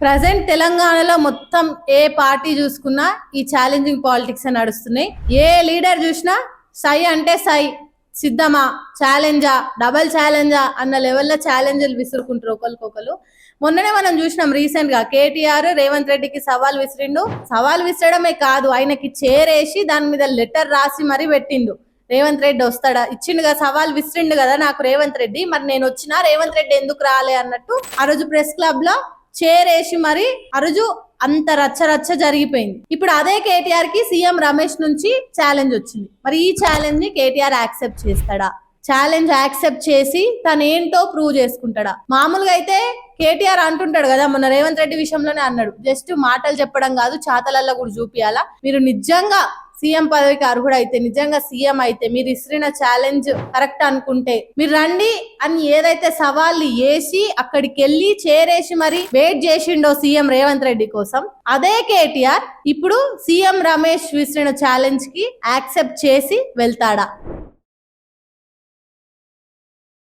Present తెలంగాణలో మొత్తం ఏ party చూసుకున్నా ఈ ఛాలెంజింగ్ పాలిటిక్స్ నడుస్తున్నాయి. ఏ లీడర్ చూసినా సై అంటే సై, సిద్ధమా, ఛాలెంజా, డబల్ ఛాలెంజా అన్న లెవెల్లో ఛాలెంజ్లు విసురుకుంటారు ఒకరికొకరు. మొన్ననే మనం చూసినాం రీసెంట్ గా కేటీఆర్ రేవంత్ రెడ్డికి సవాల్ విసిరిండు. సవాల్ విసరడమే కాదు, ఆయనకి చేరేసి దాని మీద లెటర్ రాసి మరీ పెట్టిండు. రేవంత్ రెడ్డి వస్తాడా, ఇచ్చిండుగా సవాల్ విసిరిండు కదా నాకు రేవంత్ రెడ్డి, మరి నేను వచ్చినా రేవంత్ రెడ్డి ఎందుకు రాలే అన్నట్టు ఆ రోజు ప్రెస్ క్లబ్ లో చేరేసి మరి ఆ రోజు అంత రచ్చ జరిగిపోయింది. ఇప్పుడు అదే కేటీఆర్ కి సీఎం రమేష్ నుంచి ఛాలెంజ్ వచ్చింది. మరి ఈ ఛాలెంజ్ ని కేటీఆర్ యాక్సెప్ట్ చేస్తాడా? ఛాలెంజ్ యాక్సెప్ట్ చేసి తను ఏంటో ప్రూవ్ చేసుకుంటాడా? మామూలుగా అయితే కేటీఆర్ అంటుంటాడు కదా, మొన్న రేవంత్ రెడ్డి విషయంలోనే అన్నాడు, జస్ట్ మాటలు చెప్పడం కాదు చాతలల్లో కూడా చూపియాలా, మీరు నిజంగా సీఎం పదవికి అర్హుడైతే, నిజంగా సీఎం అయితే, మీరు ఇసిరిన ఛాలెంజ్ కరెక్ట్ అనుకుంటే మీరు రండి అని ఏదైతే సవాళ్ళు వేసి అక్కడికి వెళ్ళి చేరేసి మరి వెయిట్ చేసిండో సీఎం రేవంత్ రెడ్డి కోసం, అదే కేటీఆర్ ఇప్పుడు సీఎం రమేష్ విసిరిన ఛాలెంజ్ కి యాక్సెప్ట్ చేసి వెళ్తాడా?